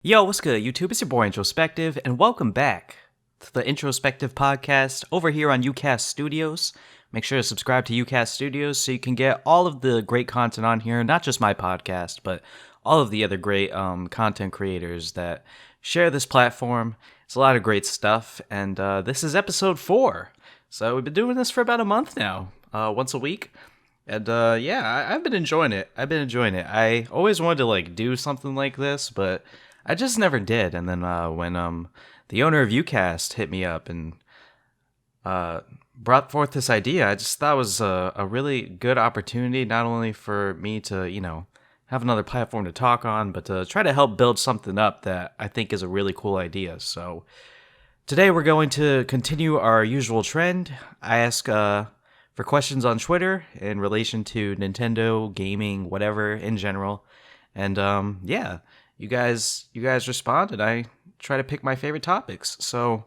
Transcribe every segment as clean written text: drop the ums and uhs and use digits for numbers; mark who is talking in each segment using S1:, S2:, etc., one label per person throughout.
S1: Yo, what's good, YouTube? It's your boy IntroSpecktive, and welcome back to the IntroSpecktive Podcast over here on UCast Studios. Make sure to subscribe to UCast Studios so you can get all of the great content on here, not just my podcast, but all of the other great content creators that share this platform. It's a lot of great stuff, and this is episode 4. So we've been doing this for about a month now, once a week. And I've been enjoying it. I always wanted to do something like this, but I just never did. And then when the owner of UCast hit me up and brought forth this idea, I just thought it was a really good opportunity, not only for me to, have another platform to talk on, but to try to help build something up that I think is a really cool idea. So today we're going to continue our usual trend. I ask for questions on Twitter in relation to Nintendo, gaming, whatever in general. And you guys respond, and I try to pick my favorite topics. So,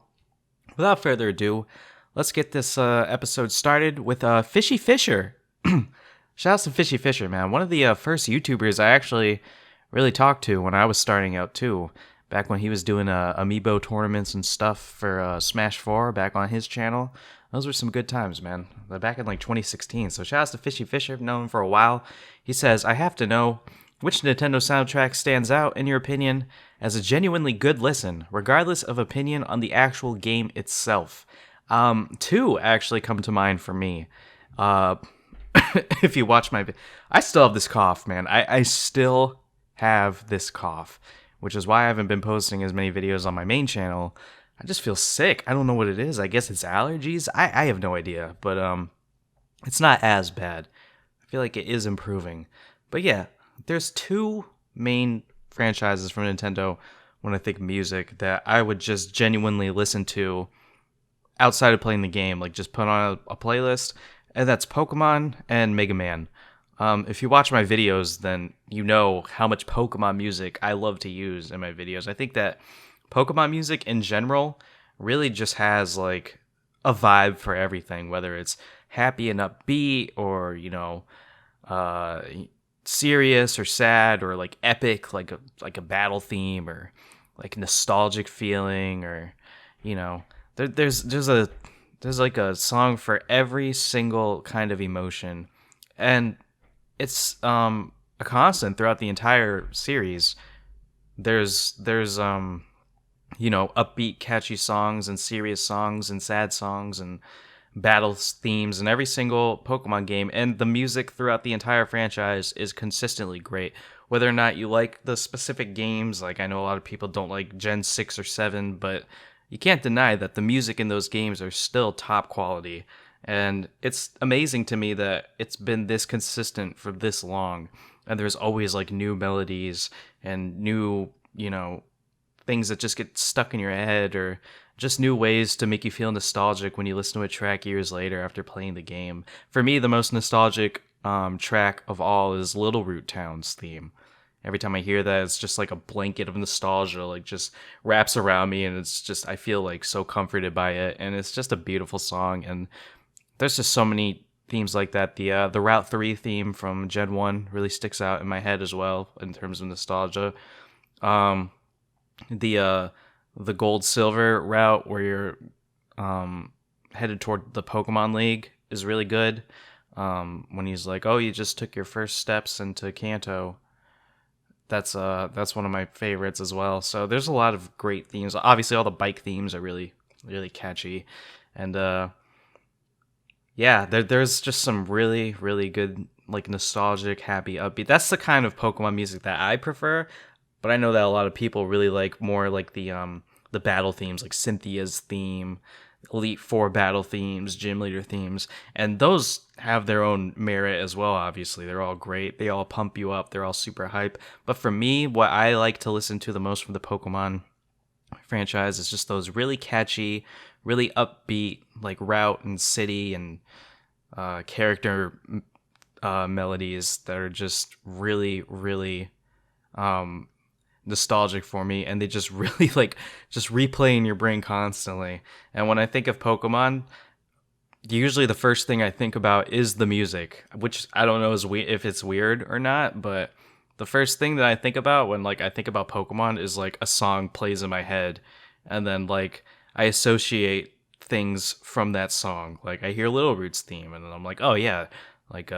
S1: without further ado, let's get this episode started with Fishy Fisher. Shout out to Fishy Fisher, man. One of the first YouTubers I actually really talked to when I was starting out too. Back when he was doing amiibo tournaments and stuff for Smash 4 back on his channel. Those were some good times, man. Back in 2016. So shout out to Fishy Fisher. I've known him for a while. He says, I have to know, which Nintendo soundtrack stands out, in your opinion, as a genuinely good listen, regardless of opinion on the actual game itself? Two actually come to mind for me. If you watch my... I still have this cough, man. I still have this cough, which is why I haven't been posting as many videos on my main channel. I just feel sick. I don't know what it is. I guess it's allergies. I have no idea, but it's not as bad. I feel like it is improving. But yeah, there's two main franchises from Nintendo when I think music that I would just genuinely listen to outside of playing the game, like just put on a playlist, and that's Pokemon and Mega Man. If you watch my videos, then you know how much Pokemon music I love to use in my videos. I think that Pokemon music in general really just has like a vibe for everything, whether it's happy and upbeat or, serious or sad or like epic, like a battle theme or like nostalgic feeling, or there's like a song for every single kind of emotion, and it's a constant throughout the entire series. There's upbeat catchy songs and serious songs and sad songs and battle themes in every single Pokemon game, and the music throughout the entire franchise is consistently great. Whether or not you like the specific games, like I know a lot of people don't like Gen 6 or 7, but you can't deny that the music in those games are still top quality. And it's amazing to me that it's been this consistent for this long, and there's always like new melodies and new, things that just get stuck in your head, or just new ways to make you feel nostalgic when you listen to a track years later after playing the game. For me, the most nostalgic track of all is Little Root Town's theme. Every time I hear that, it's just like a blanket of nostalgia, like just wraps around me, and it's just, I feel like so comforted by it, and it's just a beautiful song. And there's just so many themes like that. The Route 3 theme from Gen 1 really sticks out in my head as well in terms of nostalgia. The Gold Silver route where you're headed toward the Pokemon League is really good. When he's like, "Oh, you just took your first steps into Kanto." That's one of my favorites as well. So there's a lot of great themes. Obviously, all the bike themes are really, really catchy, and there's just some really, really good, like nostalgic, happy, upbeat. That's the kind of Pokemon music that I prefer. But I know that a lot of people really like more like the battle themes, like Cynthia's theme, Elite Four battle themes, Gym Leader themes, and those have their own merit as well. Obviously, they're all great. They all pump you up. They're all super hype. But for me, what I like to listen to the most from the Pokemon franchise is just those really catchy, really upbeat, like route and city and character melodies that are just really, really nostalgic for me, and they just really just replay in your brain constantly. And when I think of Pokemon, usually the first thing I think about is the music, which I don't know if it's weird or not, but the first thing that I think about when like I think about Pokemon is like a song plays in my head, and then like I associate things from that song. Like I hear Little Root's theme, and then I'm like, oh yeah, like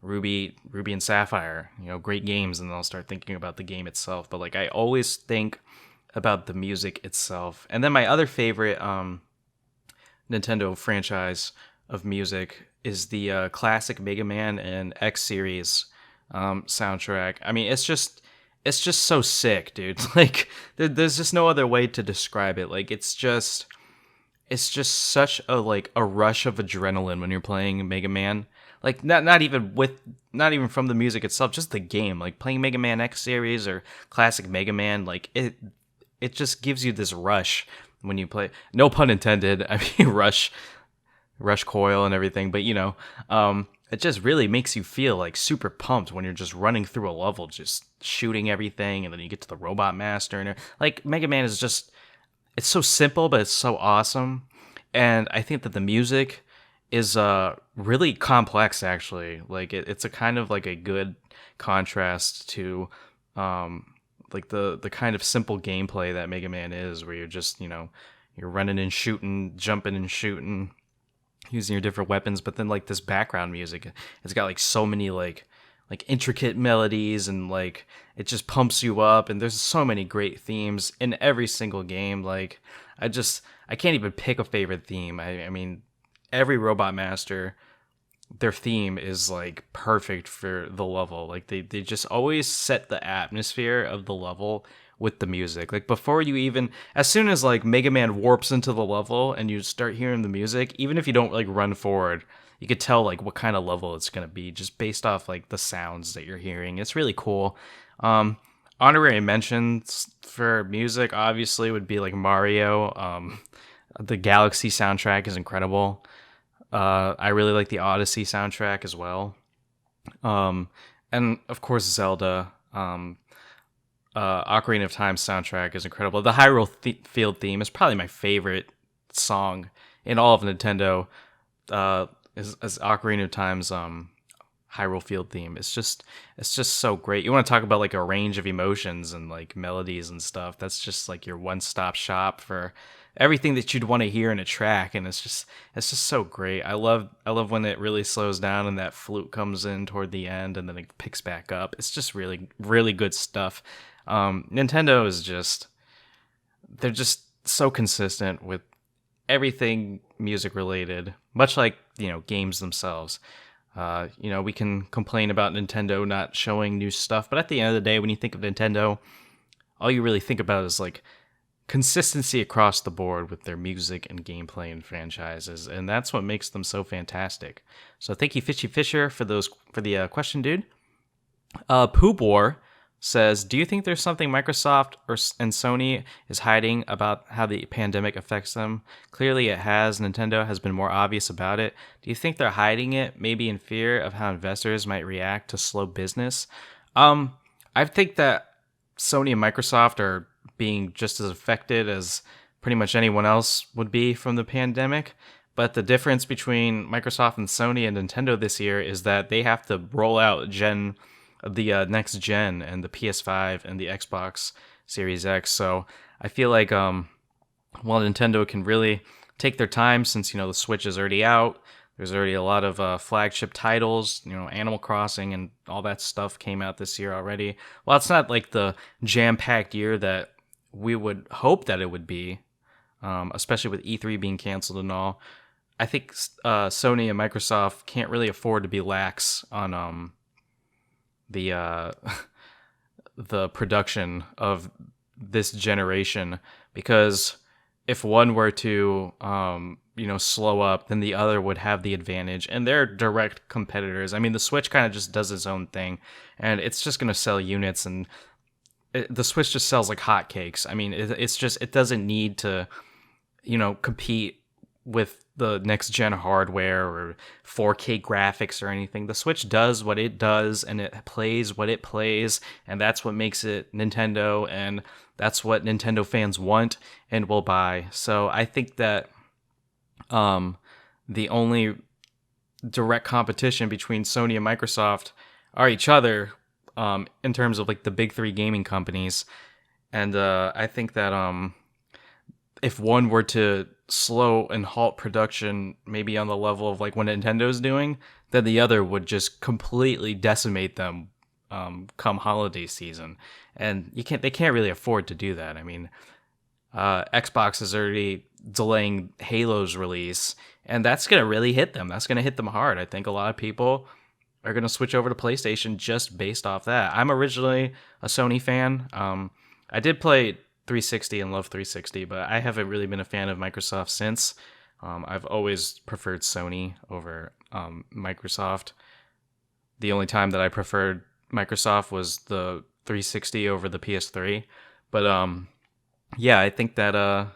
S1: Ruby and Sapphire, great games, and then I'll start thinking about the game itself. But like I always think about the music itself. And then my other favorite Nintendo franchise of music is the classic Mega Man and X series soundtrack. I mean, it's just so sick, dude. Like there's just no other way to describe it. Like it's just such a rush of adrenaline when you're playing Mega Man. Like not even from the music itself, just the game. Like playing Mega Man X series or classic Mega Man, like it just gives you this rush when you play. No pun intended. I mean rush coil and everything, but it just really makes you feel like super pumped when you're just running through a level, just shooting everything, and then you get to the Robot Master, and like Mega Man is just, it's so simple, but it's so awesome. And I think that the music is really complex, actually. Like it's a kind of like a good contrast to like the kind of simple gameplay that Mega Man is, where you're just you're running and shooting, jumping and shooting, using your different weapons. But then like this background music, it's got like so many like intricate melodies, and like it just pumps you up, and there's so many great themes in every single game. Like I can't even pick a favorite theme. I mean, every Robot Master, their theme is like perfect for the level. Like they just always set the atmosphere of the level with the music. Like before you even, as soon as like Mega Man warps into the level and you start hearing the music, even if you don't like run forward, you could tell like what kind of level it's going to be just based off like the sounds that you're hearing. It's really cool. Honorary mentions for music obviously would be like Mario. The Galaxy soundtrack is incredible. I really like the Odyssey soundtrack as well. And of course Zelda. Ocarina of Time soundtrack is incredible. The Hyrule Field theme is probably my favorite song in all of Nintendo. Is Ocarina of Time's Hyrule Field theme. It's just so great. You want to talk about like a range of emotions and like melodies and stuff. That's just like your one-stop shop for everything that you'd want to hear in a track, and it's just so great. I love when it really slows down and that flute comes in toward the end and then it picks back up. It's just really, really good stuff. Nintendo is they're just so consistent with everything music related, much like games themselves. We can complain about Nintendo not showing new stuff, but at the end of the day, when you think of Nintendo, all you really think about is like consistency across the board with their music and gameplay and franchises, and that's what makes them so fantastic. So thank you, Fishy Fisher, for the question, dude. Poop War says, do you think there's something Microsoft and Sony is hiding about how the pandemic affects them? Clearly it has. Nintendo has been more obvious about it. Do you think they're hiding it, maybe in fear of how investors might react to slow business? I think that Sony and Microsoft are being just as affected as pretty much anyone else would be from the pandemic. But the difference between Microsoft and Sony and Nintendo this year is that they have to roll out the next gen and the PS5 and the Xbox Series X. So I feel like while Nintendo can really take their time, since the Switch is already out, there's already a lot of flagship titles. Animal Crossing and all that stuff came out this year already. Well, it's not like the jam-packed year that we would hope that it would be, especially with E3 being canceled and all. I think Sony and Microsoft can't really afford to be lax on the production of this generation, because if one were to slow up, then the other would have the advantage, and they're direct competitors. I mean, the Switch kind of just does its own thing, and it's just going to sell units, and the Switch just sells like hotcakes. I mean, it doesn't need to compete with the next gen hardware or 4K graphics or anything. The Switch does what it does, and it plays what it plays, and that's what makes it Nintendo, and that's what Nintendo fans want and will buy. So I think that the only direct competition between Sony and Microsoft are each other, in terms of like the big three gaming companies. And I think that if one were to slow and halt production, maybe on the level of like what Nintendo's doing, then the other would just completely decimate them come holiday season. And they can't really afford to do that. I mean, Xbox is already delaying Halo's release, and that's gonna really hit them. That's gonna hit them hard. I think a lot of people are gonna switch over to PlayStation just based off that. I'm originally a Sony fan. I did play 360 and love 360, but I haven't really been a fan of Microsoft since. I've always preferred Sony over Microsoft. The only time that I preferred Microsoft was the 360 over the PS3. But yeah, I think that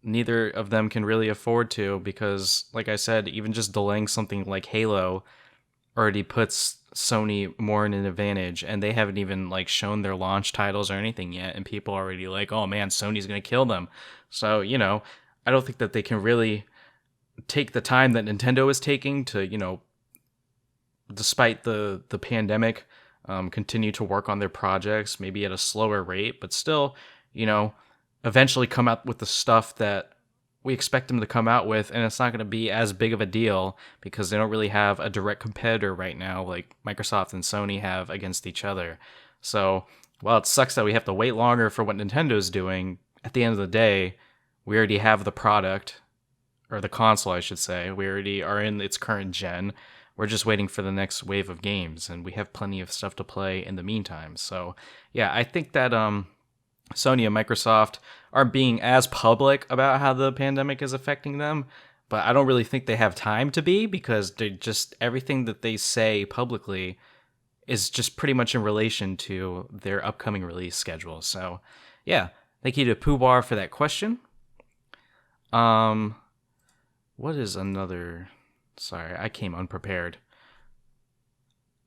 S1: neither of them can really afford to, because, like I said, even just delaying something like Halo already puts Sony more in an advantage, and they haven't even like shown their launch titles or anything yet, and people are already like, oh man, Sony's gonna kill them. So, I don't think that they can really take the time that Nintendo is taking to, despite the pandemic, continue to work on their projects, maybe at a slower rate, but still, eventually come out with the stuff that we expect them to come out with, and it's not going to be as big of a deal because they don't really have a direct competitor right now like Microsoft and Sony have against each other. So, while it sucks that we have to wait longer for what Nintendo's doing, at the end of the day, we already have the product, or the console, I should say. We already are in its current gen. We're just waiting for the next wave of games, and we have plenty of stuff to play in the meantime. So, yeah, I think that Sony and Microsoft aren't being as public about how the pandemic is affecting them, but I don't really think they have time to be, because they just, everything that they say publicly is just pretty much in relation to their upcoming release schedule. So, yeah, thank you to Poobar for that question. What is another? Sorry, I came unprepared.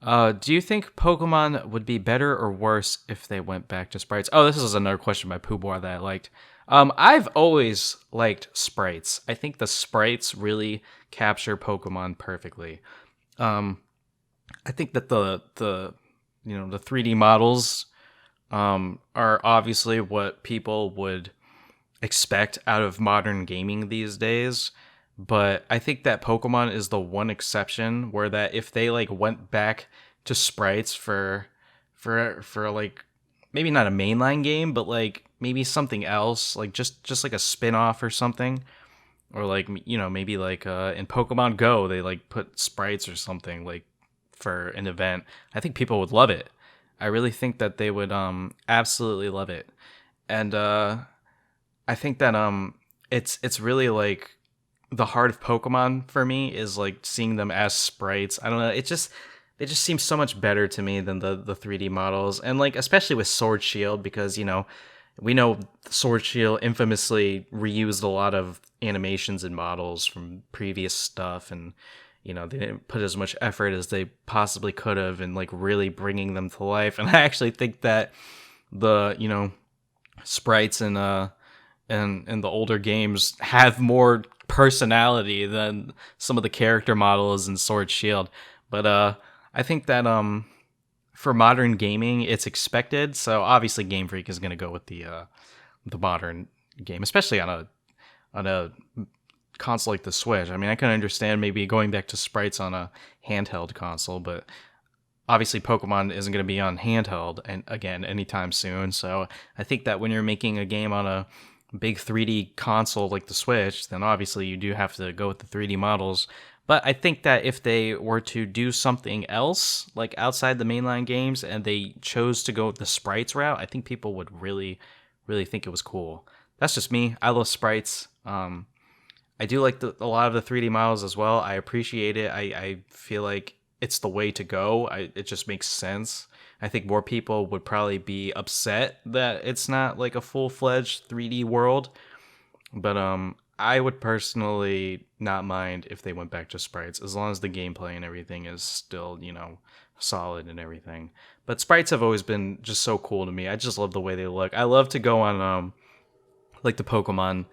S1: Do you think Pokemon would be better or worse if they went back to sprites? Oh, this is another question by Poobar that I liked. I've always liked sprites. I think the sprites really capture Pokemon perfectly. I think that the 3D models are obviously what people would expect out of modern gaming these days. But I think that Pokemon is the one exception where that if they like went back to sprites for like maybe not a mainline game, but like maybe something else, like just like a spin-off or something, or like maybe like in Pokemon Go they like put sprites or something like for an event, I think people would love it. I really think that they would absolutely love it. And I think that it's really like the heart of Pokemon for me is like seeing them as sprites. I don't know. It just seems so much better to me than the 3D models, and like especially with Sword Shield, because we know Sword Shield infamously reused a lot of animations and models from previous stuff, and they didn't put as much effort as they possibly could have in like really bringing them to life. And I actually think that the sprites and the older games have more personality than some of the character models in Sword Shield. But I think that for modern gaming, it's expected. So obviously, Game Freak is going to go with the modern game, especially on a console like the Switch. I mean, I can understand maybe going back to sprites on a handheld console, but obviously Pokemon isn't going to be on handheld and again anytime soon. So I think that when you're making a game on a big 3D console like the Switch, then obviously you do have to go with the 3D models. But I think that if they were to do something else, like outside the mainline games, and they chose to go the sprites route, I think people would really, really think it was cool. That's just me. I love sprites. I do like a lot of the 3D models as well. I appreciate it. I feel like it's the way to go. It just makes sense. I think more people would probably be upset that it's not like a full-fledged 3D world. But I would personally not mind if they went back to sprites, as long as the gameplay and everything is still, solid and everything. But sprites have always been just so cool to me. I just love the way they look. I love to go on like the Pokemon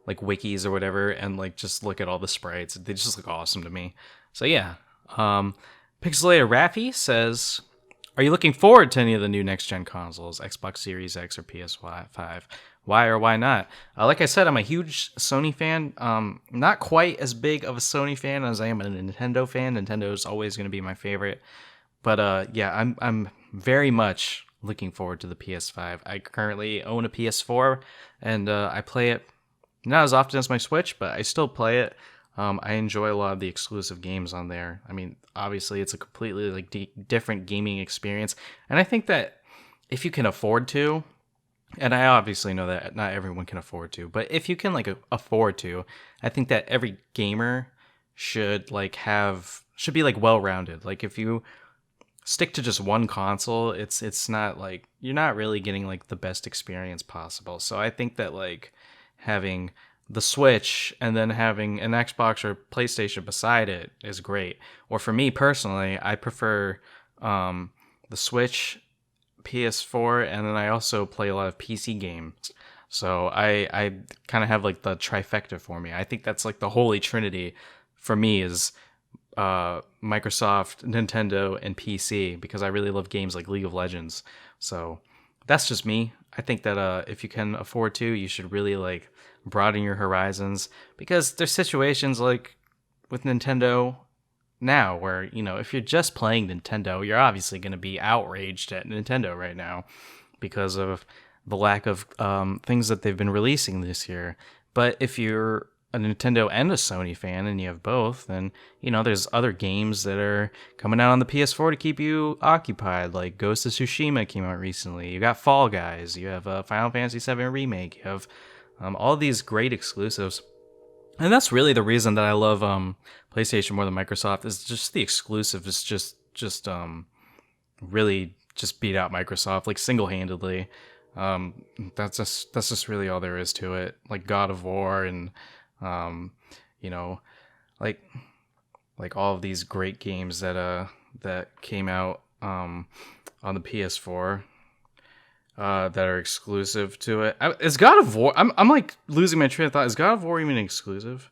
S1: like wikis or whatever and like just look at all the sprites. They just look awesome to me. So yeah. Pixelated Raffy says, Are you looking forward to any of the new next-gen consoles, Xbox Series X or PS5? Why or why not? Like I said, I'm a huge Sony fan. Not quite as big of a Sony fan as I am a Nintendo fan. Nintendo is always going to be my favorite. But yeah, I'm very much looking forward to the PS5. I currently own a PS4, and I play it not as often as my Switch, but I still play it. I enjoy a lot of the exclusive games on there. I mean, obviously, it's a completely different gaming experience, and I think that if you can afford to, and I obviously know that not everyone can afford to, but if you can afford to, I think that every gamer should should be well-rounded. Like if you stick to just one console, it's not you're not really getting the best experience possible. So I think that having the Switch and then having an Xbox or PlayStation beside it is great. Or for me personally, I prefer the Switch, PS4, and then I also play a lot of PC games. So I kind of have the trifecta for me. I think that's the holy trinity for me is Microsoft, Nintendo, and PC, because I really love games like League of Legends. So that's just me. I think that if you can afford to, you should really broaden your horizons, because there's situations like with Nintendo now where, if you're just playing Nintendo, you're obviously going to be outraged at Nintendo right now because of the lack of things that they've been releasing this year. But if you're a Nintendo and a Sony fan and you have both, then there's other games that are coming out on the PS4 to keep you occupied, like Ghost of Tsushima came out recently. You got Fall Guys, you have Final Fantasy VII Remake, you have all these great exclusives. And that's really the reason that I love PlayStation more than Microsoft, is just the exclusive is just really just beat out Microsoft single-handedly. That's just really all there is to it. Like God of War and all of these great games that came out on the PS4 that are exclusive to it. Is God of War? I'm losing my train of thought. Is God of War even exclusive?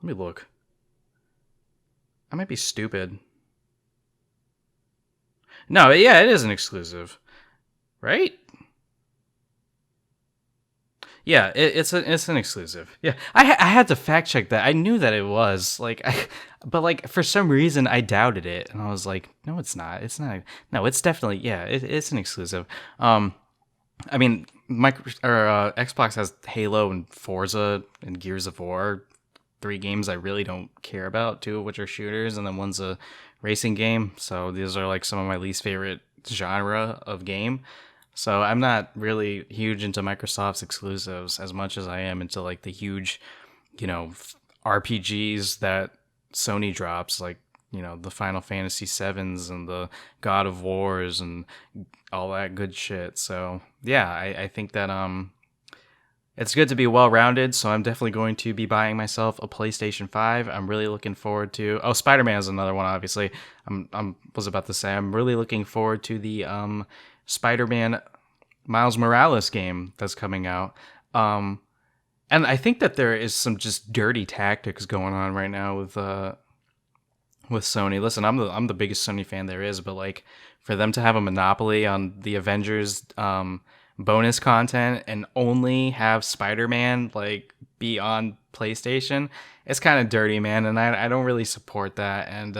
S1: Let me look. I might be stupid. No, yeah, it is an exclusive, right? Yeah, it's an exclusive. Yeah, I had to fact check that. I knew that it was but for some reason I doubted it, and I was like, no, it's not. It's not. No, it's definitely it's an exclusive. I mean, Xbox has Halo and Forza and Gears of War, 3 games I really don't care about, 2 of which are shooters, and then one's a racing game. So these are some of my least favorite genre of game. So I'm not really huge into Microsoft's exclusives as much as I am into the huge, RPGs that Sony drops, the Final Fantasy VIIs and the God of Wars and all that good shit. So yeah, I think that it's good to be well-rounded. So I'm definitely going to be buying myself a PlayStation 5. I'm really looking forward to. Oh, Spider-Man is another one. Obviously, was about to say I'm really looking forward to the Spider-Man Miles Morales game that's coming out. And I think that there is some just dirty tactics going on right now with Sony. Listen, I'm the biggest Sony fan there is, but for them to have a monopoly on the Avengers bonus content and only have Spider-Man be on PlayStation, it's kind of dirty, man, and I don't really support that. And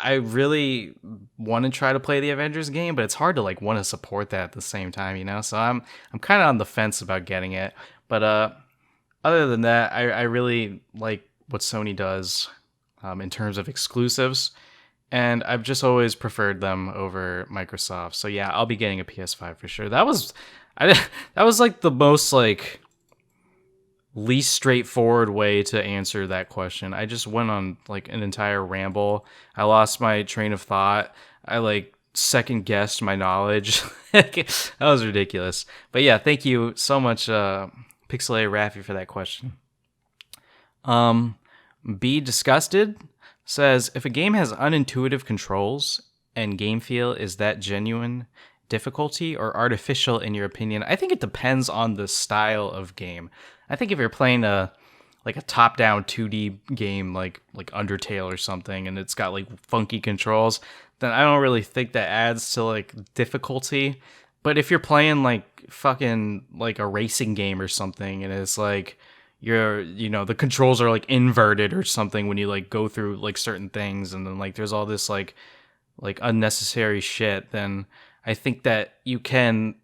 S1: I really want to try to play the Avengers game, but it's hard to want to support that at the same time, So I'm kind of on the fence about getting it. But other than that, I really like what Sony does in terms of exclusives, and I've just always preferred them over Microsoft. So yeah, I'll be getting a PS5 for sure. That was the most least straightforward way to answer that question. I just went on an entire ramble. I lost my train of thought. I second guessed my knowledge. That was ridiculous. But yeah, thank you so much, Pixelated Raffy, for that question. Be Disgusted says, if a game has unintuitive controls and game feel, is that genuine difficulty or artificial in your opinion? I think it depends on the style of game. I think if you're playing a top-down 2D game like Undertale or something, and it's got funky controls, then I don't really think that adds to like difficulty. But if you're playing like fucking like a racing game or something, and it's like the controls are like inverted or something when you like go through like certain things, and then like there's all this like unnecessary shit, then I think that you can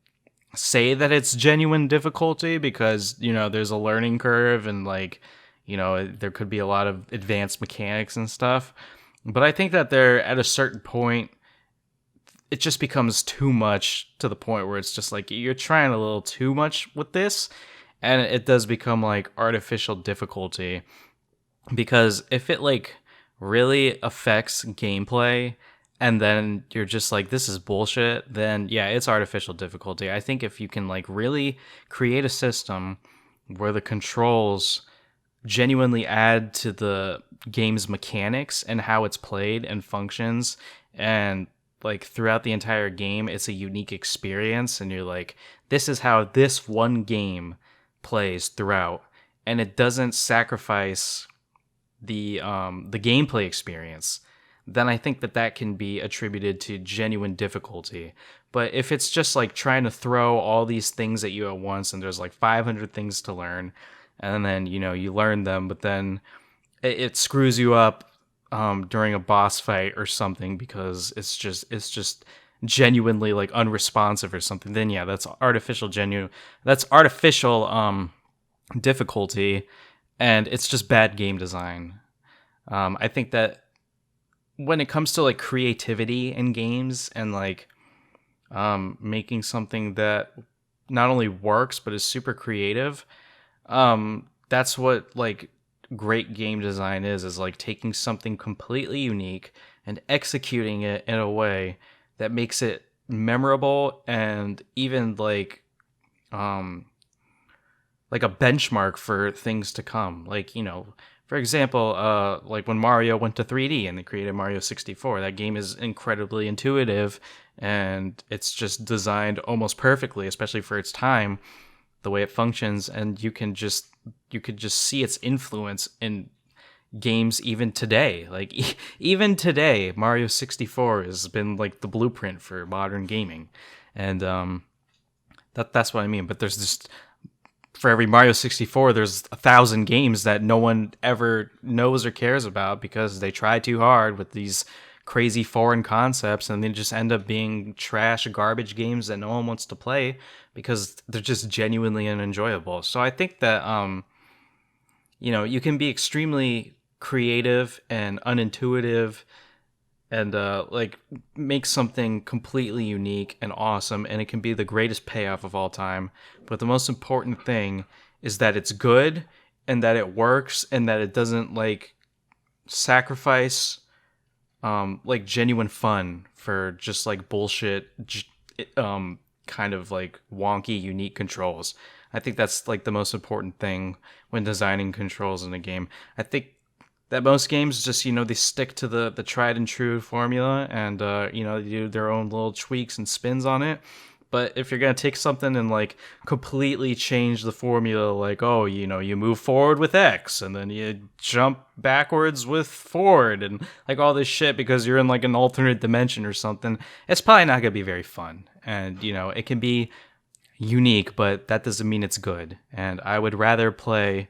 S1: say that it's genuine difficulty because, there's a learning curve and like, there could be a lot of advanced mechanics and stuff. But I think that they're at a certain point, it just becomes too much to the point where it's just like you're trying a little too much with this, and it does become like artificial difficulty. Because if it like really affects gameplay and then you're just like, this is bullshit, then yeah, it's artificial difficulty. I think if you can like really create a system where the controls genuinely add to the game's mechanics and how it's played and functions, and like throughout the entire game it's a unique experience, and you're like, this is how this one game plays throughout, and it doesn't sacrifice the gameplay experience, then I think that can be attributed to genuine difficulty. But if it's just like trying to throw all these things at you at once, and there's like 500 things to learn, and then you learn them, but then it screws you up during a boss fight or something because it's just genuinely like unresponsive or something, then yeah, that's artificial difficulty, and it's just bad game design. I think that when it comes to like creativity in games and like making something that not only works but is super creative, that's what like great game design is like taking something completely unique and executing it in a way that makes it memorable and even like a benchmark for things to come. Like, for example, like when Mario went to 3D and they created Mario 64, that game is incredibly intuitive and it's just designed almost perfectly, especially for its time, the way it functions, and you could just see its influence in games even today. Like even today, Mario 64 has been like the blueprint for modern gaming, and that's what I mean. But there's just, for every Mario 64, there's 1,000 games that no one ever knows or cares about because they try too hard with these crazy foreign concepts, and they just end up being trash, garbage games that no one wants to play because they're just genuinely unenjoyable. So I think that, you can be extremely creative and unintuitive and like make something completely unique and awesome, and it can be the greatest payoff of all time. But the most important thing is that it's good and that it works and that it doesn't like sacrifice like genuine fun for just like bullshit kind of like wonky unique controls. I think that's like the most important thing when designing controls in a game. I think that most games just, they stick to the tried and true formula, and they do their own little tweaks and spins on it. But if you're going to take something and like completely change the formula, like, oh, you move forward with X and then you jump backwards with forward and like all this shit because you're in like an alternate dimension or something, it's probably not going to be very fun. And, it can be unique, but that doesn't mean it's good. And I would rather play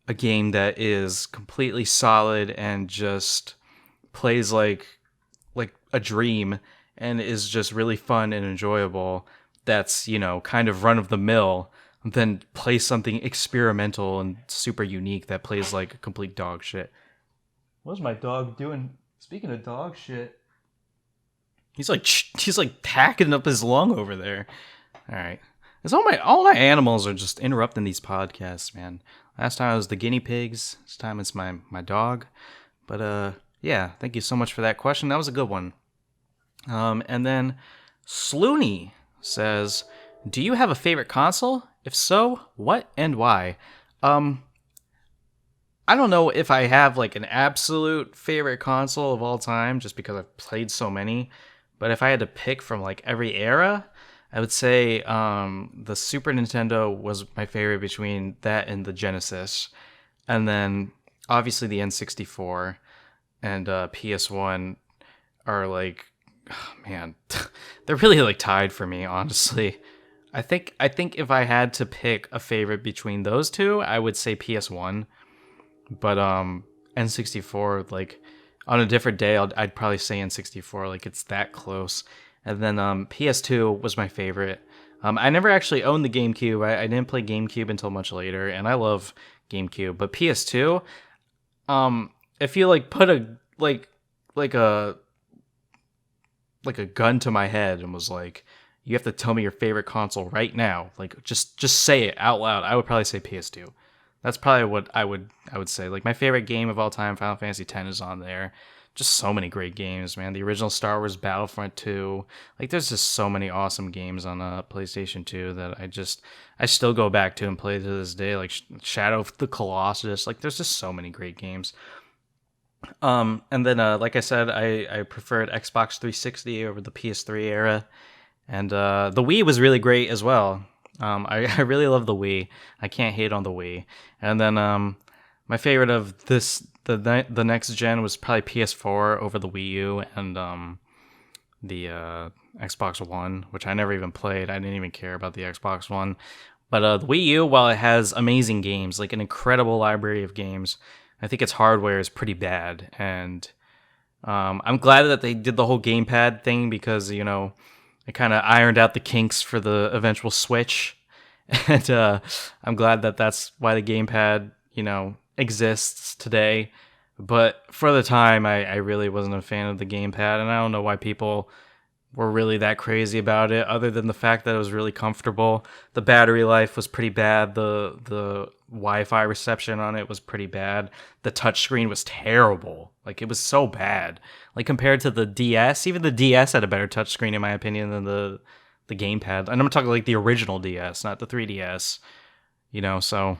S1: a game that is completely solid and just plays like a dream and is just really fun and enjoyable, that's, kind of run of the mill, than play something experimental and super unique that plays like complete dog shit. What's my dog doing? Speaking of dog shit, he's like tacking up his lung over there. All right. It's all my animals are just interrupting these podcasts, man. Last time it was the guinea pigs. This time it's my dog. But yeah, thank you so much for that question. That was a good one. And then Slooney says, do you have a favorite console? If so, what and why? I don't know if I have like an absolute favorite console of all time, just because I've played so many. But if I had to pick from like every era, I would say the Super Nintendo was my favorite between that and the Genesis. And then obviously the N64 and PS1 are like, oh, man, they're really like tied for me, honestly. I think if I had to pick a favorite between those two, I would say PS1. But N64, like on a different day, I'd probably say N64. Like it's that close. And then PS2 was my favorite. I never actually owned the GameCube. I didn't play GameCube until much later, and I love GameCube. But PS2, if you like put a like a gun to my head and was like, you have to tell me your favorite console right now, like just say it out loud, I would probably say PS2. That's probably what I would say. Like my favorite game of all time, Final Fantasy X, is on there. Just so many great games, man. The original Star Wars Battlefront 2. Like there's just so many awesome games on PlayStation 2 that I still go back to and play to this day. Like Shadow of the Colossus. Like there's just so many great games. And then like I said, I preferred Xbox 360 over the PS3 era. And the Wii was really great as well. I really love the Wii. I can't hate on the Wii. And then my favorite of the next gen was probably PS4 over the Wii U and the Xbox One, which I never even played. I didn't even care about the Xbox One. But the Wii U, while it has amazing games, like an incredible library of games, I think its hardware is pretty bad. And I'm glad that they did the whole gamepad thing because, you know, it kind of ironed out the kinks for the eventual Switch. And I'm glad that that's why the gamepad, you know, exists today. But for the time, I really wasn't a fan of the gamepad. And I don't know why people were really that crazy about it, other than the fact that it was really comfortable. The battery life was pretty bad. The Wi-Fi reception on it was pretty bad. The touchscreen was terrible. Like, it was so bad. Like, compared to the DS, even the DS had a better touchscreen, in my opinion, than the gamepad. And I'm talking, like, the original DS, not the 3DS. You know, so...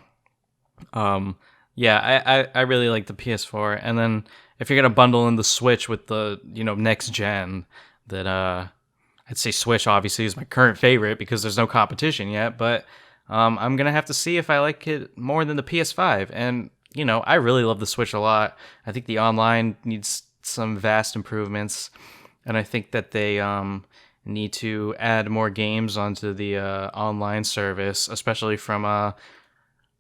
S1: yeah, I really like the PS4. And then, if you're going to bundle in the Switch with the, you know, next gen... that I'd say Switch obviously is my current favorite because there's no competition yet, but I'm gonna have to see if I like it more than the PS5. And you know, I really love the Switch a lot. I think the online needs some vast improvements, and I think that they need to add more games onto the online service, especially from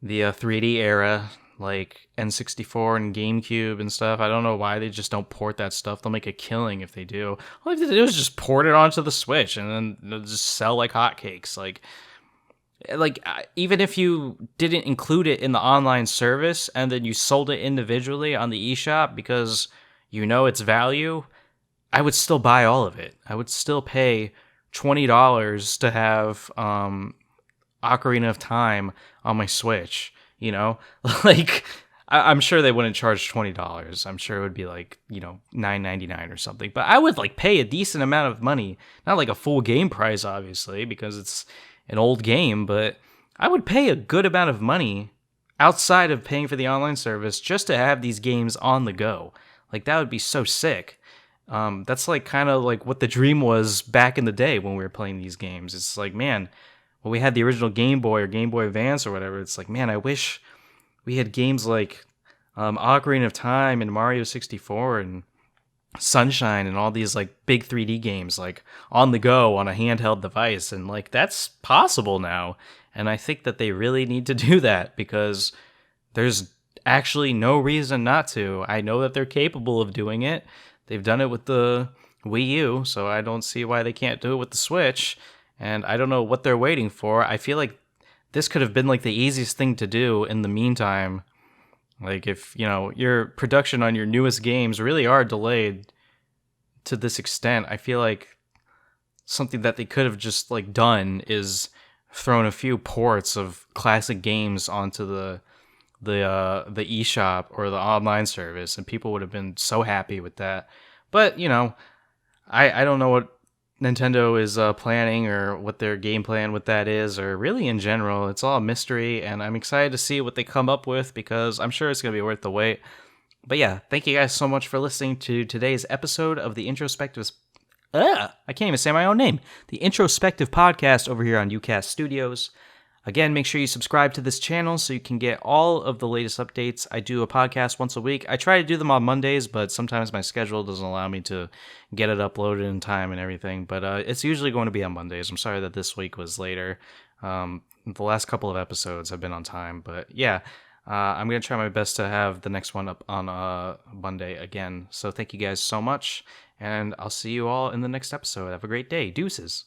S1: the 3D era, like N64 and GameCube and stuff. I don't know why they just don't port that stuff. They'll make a killing if they do. All they have to do is just port it onto the Switch and then they'll just sell like hotcakes. Like even if you didn't include it in the online service and then you sold it individually on the eShop because you know its value, I would still buy all of it. I would still pay $20 to have Ocarina of Time on my Switch. You know, like I'm sure they wouldn't charge $20. I'm sure it would be like, you know, $9.99 or something. But I would like pay a decent amount of money, not like a full game price, obviously, because it's an old game. But I would pay a good amount of money outside of paying for the online service just to have these games on the go. Like that would be so sick. That's like kind of like what the dream was back in the day when we were playing these games. It's like, man. When we had the original Game Boy or Game Boy Advance or whatever, it's like, man, I wish we had games like Ocarina of Time and Mario 64 and Sunshine and all these like big 3D games like on the go on a handheld device. And like that's possible now. And I think that they really need to do that because there's actually no reason not to. I know that they're capable of doing it. They've done it with the Wii U, so I don't see why they can't do it with the Switch. And I don't know what they're waiting for. I feel like this could have been like the easiest thing to do in the meantime. Like if, you know, your production on your newest games really are delayed to this extent, I feel like something that they could have just like done is thrown a few ports of classic games onto the eShop or the online service, and people would have been so happy with that. But, you know, I don't know what Nintendo is planning or what their game plan with that is, or really in general. It's all a mystery, and I'm excited to see what they come up with because I'm sure it's going to be worth the wait. But yeah, thank you guys so much for listening to today's episode of the IntroSpecktive... I can't even say my own name. The IntroSpecktive Podcast over here on UCast Studios. Again, make sure you subscribe to this channel so you can get all of the latest updates. I do a podcast once a week. I try to do them on Mondays, but sometimes my schedule doesn't allow me to get it uploaded in time and everything. But it's usually going to be on Mondays. I'm sorry that this week was later. The last couple of episodes have been on time, but yeah. I'm going to try my best to have the next one up on Monday again. So thank you guys so much, and I'll see you all in the next episode. Have a great day. Deuces.